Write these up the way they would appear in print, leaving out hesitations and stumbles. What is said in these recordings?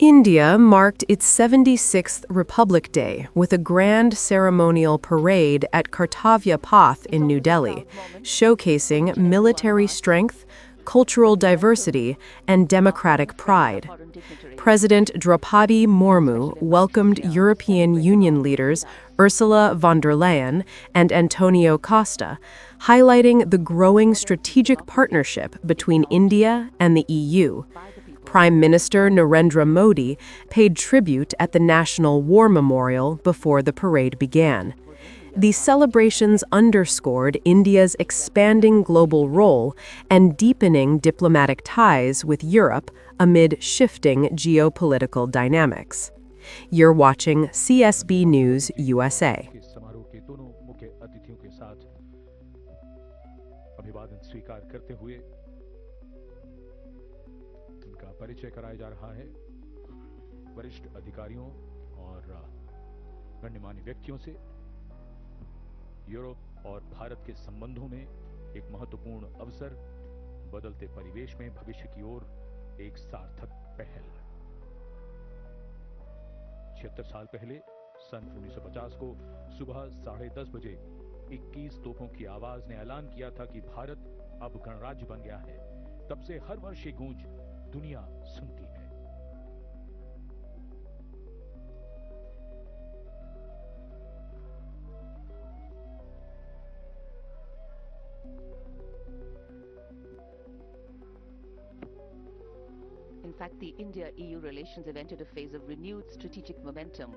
India marked its 76th Republic Day with a grand ceremonial parade at Kartavya Path in New Delhi, showcasing military strength, cultural diversity, and democratic pride. President Draupadi Murmu welcomed European Union leaders Ursula von der Leyen and Antonio Costa, highlighting the growing strategic partnership between India and the EU. Prime Minister Narendra Modi paid tribute at the National War Memorial before the parade began. These celebrations underscored India's expanding global role and deepening diplomatic ties with Europe amid shifting geopolitical dynamics. You're watching CSB News USA. के समारोह के दोनों मुख्य अतिथियों के साथ अभिवादन स्वीकार करते हुए उनका परिचय कराया जा रहा है वरिष्ठ अधिकारियों और गणमान्य व्यक्तियों से। यूरोप और भारत के संबंधों में एक महत्वपूर्ण अवसर, बदलते परिवेश में भविष्य की ओर एक सार्थक पहल। 76 साल पहले सन 1950 को सुबह 10:30 बजे 21 तोपों की आवाज ने ऐलान किया था कि भारत अब गणराज्य बन गया है। तब से हर वर्ष ये गूंज दुनिया सुनती है। In fact, the India-EU relations have entered a phase of renewed strategic momentum,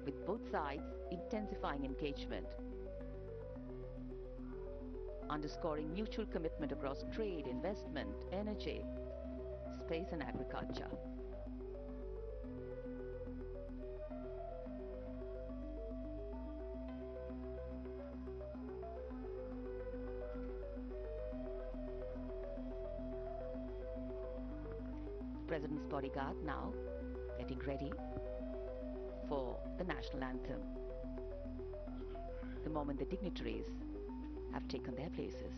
with both sides intensifying engagement, underscoring mutual commitment across trade, investment, energy, space and agriculture. President's bodyguard now getting ready for the national anthem. The moment the dignitaries have taken their places.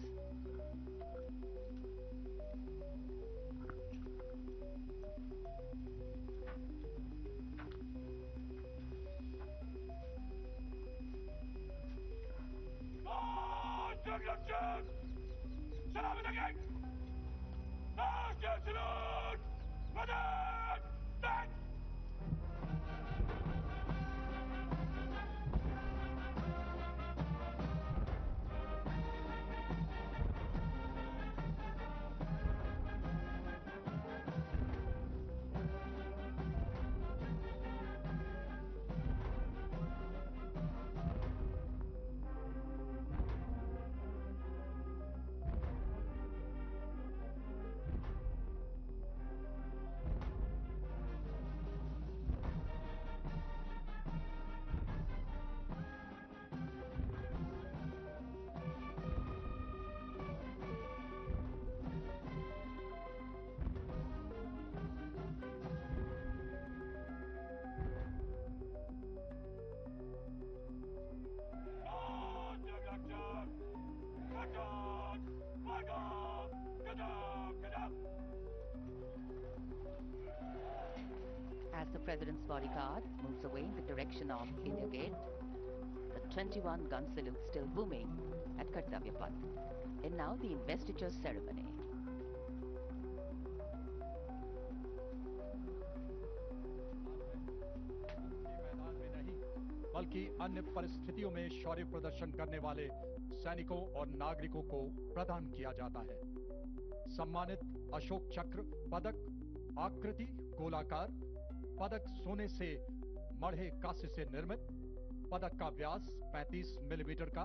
As the President's bodyguard moves away in the direction of India Gate, the 21 gun salute still booming at Kartavya Path. And now the investiture ceremony. मैदान में नहीं बल्कि अन्य परिस्थितियों में शौर्य प्रदर्शन करने वाले सैनिकों और नागरिकों को प्रदान किया जाता है। सम्मानित अशोक चक्र पदक, आकृति गोलाकार पदक, सोने से मढ़े कांसे से निर्मित पदक का व्यास 35 मिलीमीटर का,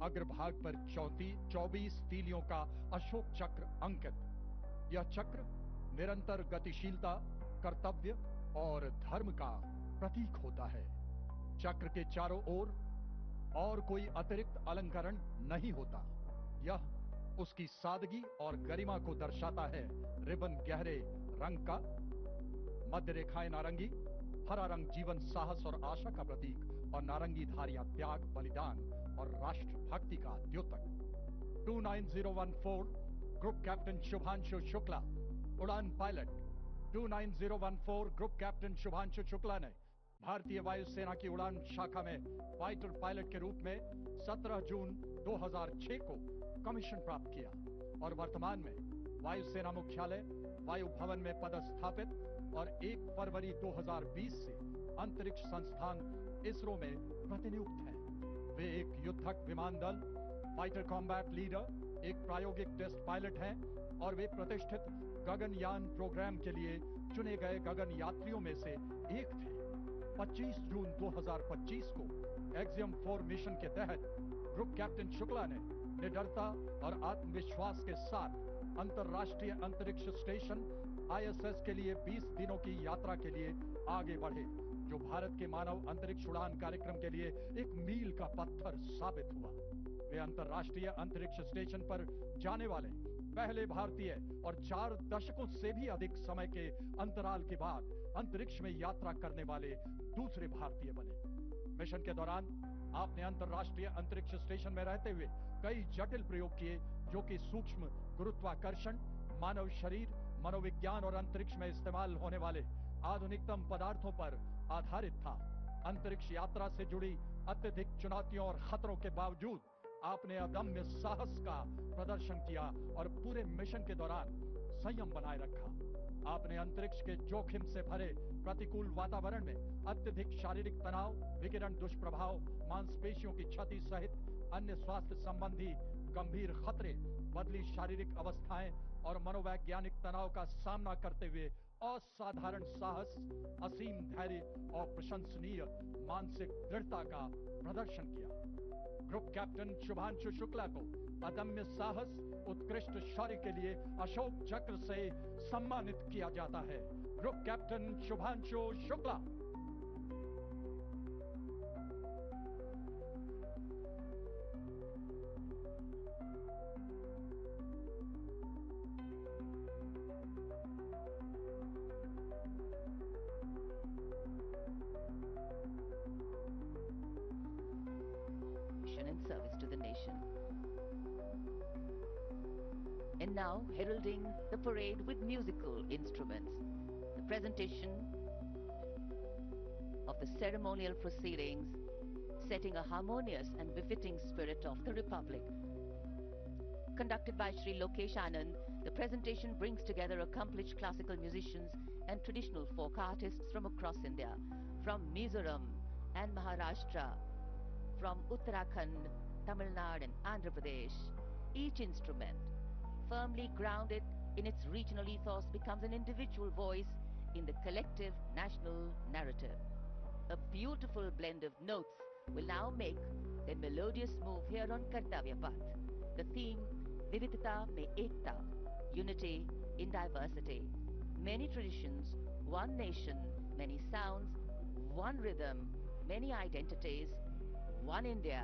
अग्रभाग पर 24 तीलियों का अशोक चक्र अंकित। यह चक्र निरंतर गतिशीलता, कर्तव्य और धर्म का प्रतीक होता है। चक्र के चारों ओर और कोई अतिरिक्त अलंकरण नहीं होता। यह उसकी सादगी और गरिमा को दर्शाता है। रिबन गहरे रंग का, मध्य रेखाएं नारंगी, हरा रंग जीवन, साहस और आशा का प्रतीक और नारंगी धारियां त्याग, बलिदान और राष्ट्रभक्ति का द्योतक। 29014 ग्रुप कैप्टन शुभांशु शुक्ला, उड़ान pilot 29014 group captain Shubhanshu Shukla ने भारतीय वायुसेना की उड़ान शाखा में फाइटर पायलट के रूप में 17 जून 2006 को कमीशन प्राप्त किया और वर्तमान में वायुसेना मुख्यालय वायु भवन में पदस्थापित और 1 फरवरी 2020 से अंतरिक्ष संस्थान इसरो में प्रतिनियुक्त है। वे एक युद्धक विमान दल, फाइटर कॉम्बैट लीडर, एक प्रायोगिक टेस्ट पायलट हैं और वे प्रतिष्ठित गगनयान प्रोग्राम के लिए चुने गए गगन यात्रियों में से एक थे। 25 जून 2025 को एक्सियम 4 मिशन के तहत ग्रुप कैप्टन शुक्ला ने निडरता और आत्मविश्वास के साथ अंतरराष्ट्रीय अंतरिक्ष स्टेशन ISS के लिए 20 दिनों की यात्रा के लिए आगे बढ़े, जो भारत के मानव अंतरिक्ष उड़ान कार्यक्रम के लिए एक मील का पत्थर साबित हुआ। वे अंतरराष्ट्रीय अंतरिक्ष स्टेशन पर जाने वाले पहले भारतीय और 4 दशकों से भी अधिक समय के अंतराल के बाद अंतरिक्ष में यात्रा करने वाले दूसरे भारतीय बने। मिशन के दौरान आपने अंतरराष्ट्रीय अंतरिक्ष स्टेशन में रहते हुए कई जटिल प्रयोग किए, जो कि सूक्ष्म गुरुत्वाकर्षण, मानव शरीर, मनोविज्ञान और अंतरिक्ष में इस्तेमाल होने वाले आधुनिकतम पदार्थों पर आधारित था। अंतरिक्ष यात्रा से जुड़ी अत्यधिक चुनौतियों और खतरों के बावजूद आपने अदम्य साहस का प्रदर्शन किया और पूरे मिशन के दौरान संयम बनाए रखा। आपने अंतरिक्ष के जोखिम से भरे प्रतिकूल वातावरण में अत्यधिक शारीरिक तनाव, विकिरण दुष्प्रभाव, मांसपेशियों की क्षति सहित अन्य स्वास्थ्य संबंधी गंभीर खतरे, बदली शारीरिक अवस्थाएं और मनोवैज्ञानिक तनाव का सामना करते हुए असाधारण साहस, असीम धैर्य और प्रशंसनीय मानसिक दृढ़ता का प्रदर्शन किया। ग्रुप कैप्टन शुभांशु शुक्ला को अदम्य साहस, उत्कृष्ट शौर्य के लिए अशोक चक्र से सम्मानित किया जाता है। Group captain Shubhanshu Shukla. In service to the nation. And now, heralding the parade with musical instruments, the presentation of the ceremonial proceedings, setting a harmonious and befitting spirit of the Republic. Conducted by Sri Lokesh Anand, the presentation brings together accomplished classical musicians and traditional folk artists from across India, from Mizoram and Maharashtra, from Uttarakhand, Tamil Nadu and Andhra Pradesh. Each instrument, firmly grounded in its regional ethos, becomes an individual voice in the collective national narrative. A beautiful blend of notes will now make their melodious move here on Kartavya Path. The theme, Vividhata Mein Ekta, unity in diversity. Many traditions, one nation, many sounds, one rhythm, many identities, one India.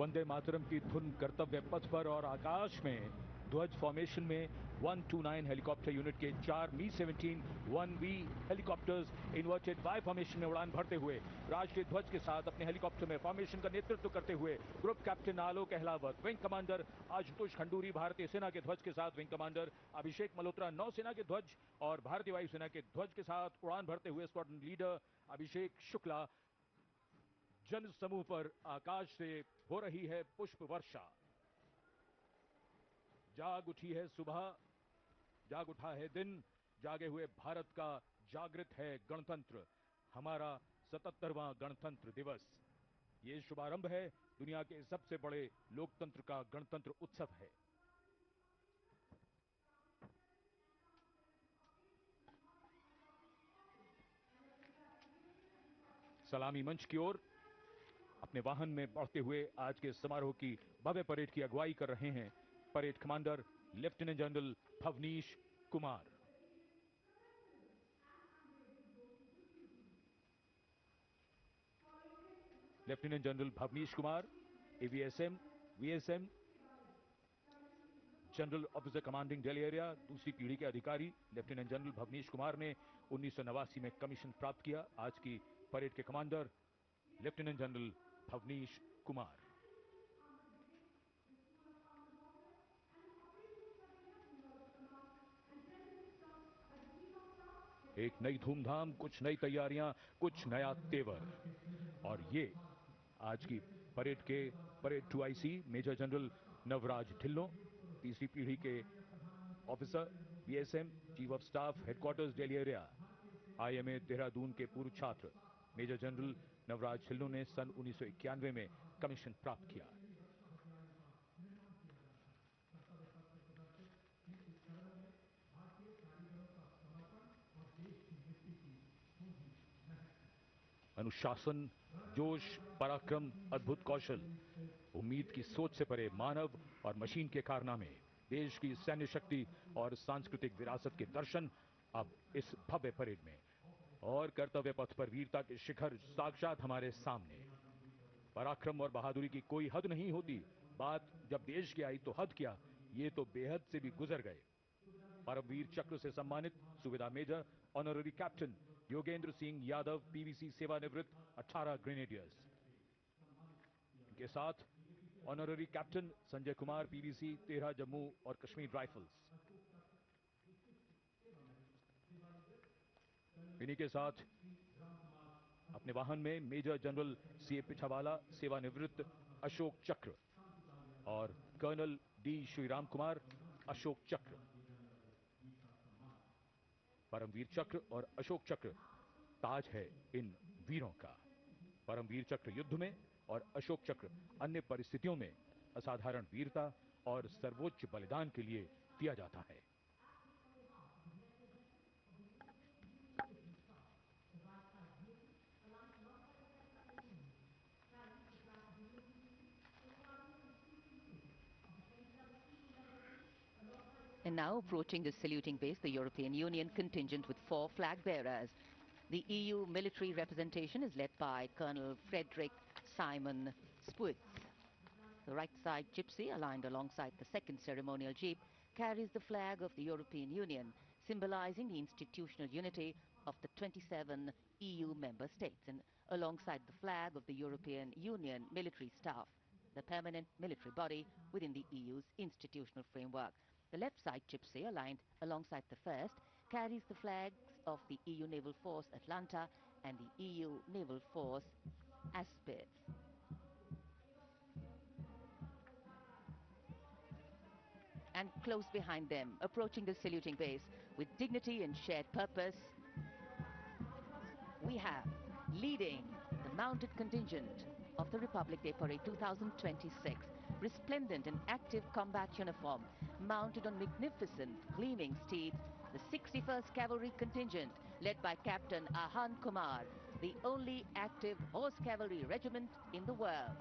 Vande Mataram की धुन कर्तव्य पथ पर और आकाश में ध्वज formation में 129 helicopter unit के 4 Mi 1V helicopters inverted Y formation में उड़ान भरते हुए राष्ट्रीय ध्वज के साथ अपने हेलीकॉप्टर में फॉर्मेशन का नेतृत्व करते हुए ग्रुप कैप्टन आलोक अहलावत, विंग कमांडर आशुतोष खंडूरी भारतीय सेना के ध्वज के साथ, विंग कमांडर अभिषेक मल्होत्रा नौसेना के ध्वज और भारतीय वायुसेना के ध्वज के साथ उड़ान भरते हुए स्क्वाड्रन लीडर अभिषेक शुक्ला। जन समूह पर आकाश से हो रही है पुष्प वर्षा। जाग उठी है सुबह, जाग उठा है दिन, जागे हुए भारत का जागृत है गणतंत्र, हमारा 77वां गणतंत्र दिवस। ये शुभारंभ है दुनिया के सबसे बड़े लोकतंत्र का गणतंत्र उत्सव है। सलामी मंच की ओर अपने वाहन में बढ़ते हुए आज के समारोह की भव्य परेड की अगुवाई कर रहे हैं parade commander lieutenant general Bhavnish Kumar. Lieutenant general Bhavnish Kumar, AVSM, VSM, general officer commanding Delhi area, दूसरी पीढ़ी के अधिकारी। लेफ्टिनेंट जनरल भवनीश कुमार ने 1989 में कमीशन प्राप्त किया। आज की परेड के commander lieutenant general Bhavnish Kumar. एक नई धूमधाम, कुछ नई तैयारियां, कुछ नया तेवर। और ये आज की परेड के parade 2IC major general Navraj Dhillon, तीसरी पीढ़ी के officer, BSM, chief of staff, headquarters Delhi area, IMA Dehradun के पूर्व छात्र मेजर जनरल नवराज ढिल्लों ने सन 1991 में कमीशन प्राप्त किया। अनुशासन, जोश, पराक्रम, अद्भुत कौशल, उम्मीद की सोच से परे मानव और मशीन के कारनामे, देश की सैन्य शक्ति और सांस्कृतिक विरासत के दर्शन अब इस भव्य परेड में। और कर्तव्य पथ पर वीरता के शिखर साक्षात हमारे सामने। पराक्रम और बहादुरी की कोई हद नहीं होती। बात जब देश की आई तो हद क्या, ये तो बेहद से भी गुजर गए। परमवीर चक्र से सम्मानित सुविधा major honorary captain Yogendra Singh Yadav, PVC सेवानिवृत्त, 18 ग्रेनेडियर्स। इनके साथ honorary captain Sanjay Kumar, PVC, 13 Jammu और कश्मीर राइफल्स। इन्हीं के साथ अपने वाहन में मेजर जनरल सीए पिछावाला, सेवानिवृत्त, अशोक चक्र और कर्नल डी श्रीराम कुमार, अशोक चक्र। परमवीर चक्र और अशोक चक्र ताज है इन वीरों का। परमवीर चक्र युद्ध में और अशोक चक्र अन्य परिस्थितियों में असाधारण वीरता और सर्वोच्च बलिदान के लिए दिया जाता है। And now approaching the saluting base, the European Union contingent with 4 flag bearers. The EU military representation is led by Colonel Frederick Simon Spitz. The right side gypsy, aligned alongside the second ceremonial jeep, carries the flag of the European Union, symbolizing the institutional unity of the 27 EU member states, and alongside the flag of the European Union military staff, the permanent military body within the EU's institutional framework. The left side gypsy, aligned alongside the first, carries the flags of the EU Naval Force Atlanta and the EU Naval Force Aspis. And close behind them, approaching the saluting base with dignity and shared purpose, we have leading the mounted contingent of the Republic Day Parade 2026, resplendent in active combat uniform, mounted on magnificent gleaming steeds, the 61st Cavalry Contingent, led by Captain Ahan Kumar, the only active horse cavalry regiment in the world.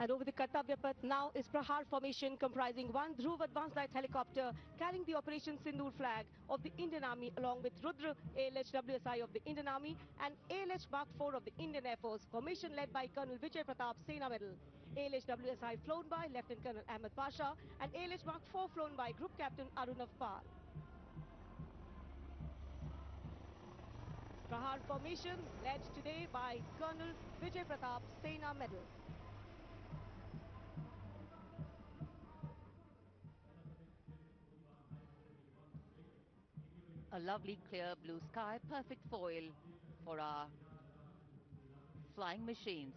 And over the Kartavya Path now is Prahar formation comprising one Dhruv advanced light helicopter carrying the Operation Sindoor flag of the Indian Army along with Rudra ALH WSI of the Indian Army and ALH Mark IV of the Indian Air Force. Formation led by Colonel Vijay Pratap Sena Medal. ALH WSI flown by Lieutenant Colonel Ahmed Pasha and ALH Mark IV flown by Group Captain Arunav Pal. Prahar formation led today by Colonel Vijay Pratap Sena Medal. A lovely clear blue sky, perfect foil for our flying machines.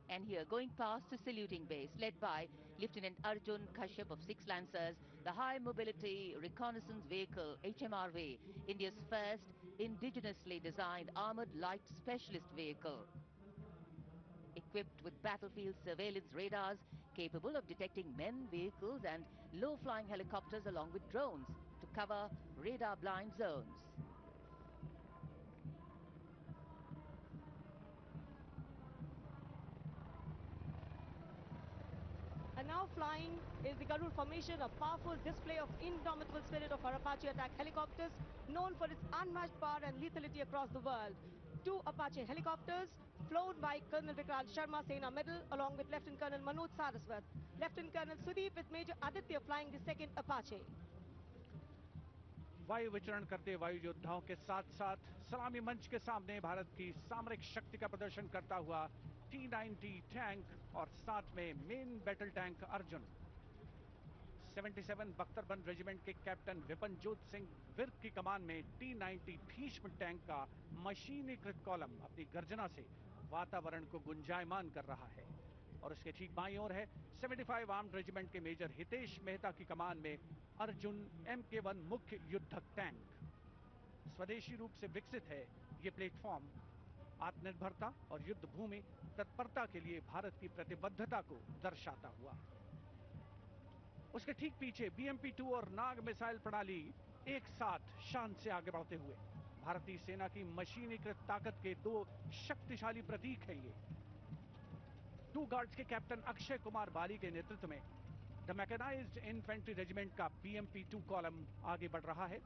And here, going past the saluting base, led by Lieutenant Arjun Kashyap of 6 Lancers, the High Mobility Reconnaissance Vehicle, HMRV, India's first indigenously designed armored light specialist vehicle. Equipped with battlefield surveillance radars, capable of detecting men, vehicles and low-flying helicopters along with drones to cover radar-blind zones. And now flying is the Garud formation, a powerful display of indomitable spirit of our Apache attack helicopters, known for its unmatched power and lethality across the world. 2 Apache helicopters flown by Colonel Vikrant Sharma Sena Medal along with Lieutenant Colonel Manoj Saraswat. Lieutenant Colonel Sudeep with Major Aditya flying the 2nd Apache. वायु विचरण करते वायु योद्धाओं के साथ साथ सलामी मंच के सामने भारत की सामरिक शक्ति का प्रदर्शन करता हुआ T-90 टैंक और साथ में मेन बैटल टैंक अर्जुन। 77 बख्तरबंद रेजिमेंट के कैप्टन विपनजोत सिंह विर्क की कमान में T-90 भीष्म टैंक का मशीनीकृत कॉलम अपनी गर्जना से वातावरण को गुंजायमान कर रहा है। और उसके ठीक बाईं ओर है 75 आर्म्ड रेजिमेंट के मेजर हितेश मेहता की कमान में अर्जुन MK1 मुख्य युद्धक टैंक। स्वदेशी रूप से विकसित है ये प्लेटफॉर्म आत्मनिर्भरता और युद्ध भूमि तत्परता के लिए भारत की प्रतिबद्धता को दर्शाता हुआ। उसके ठीक पीछे BMP-2 और नाग मिसाइल प्रणाली एक साथ शान से आगे बढ़ते हुए भारतीय सेना की मशीनीकृत ताकत के 2 शक्तिशाली प्रतीक हैं ये। 2 गार्ड्स के कैप्टन अक्षय कुमार बाली के नेतृत्व में द मैकेनाइज्ड इन्फेंट्री रेजिमेंट का BMP-2 कॉलम आगे बढ़ रहा है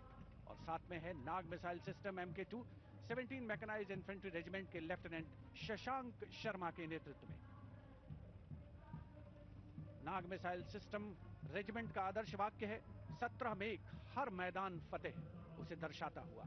और साथ में है Nag missile system MK2 17 mechanised infantry regiment के लेफ्टिनेंट शशांक शर्मा के नेतृत्व में। नाग मिसाइल सिस्टम रेजिमेंट का आदर्श वाक्य है 17 मेघ हर मैदान फतेह, उसे दर्शाता हुआ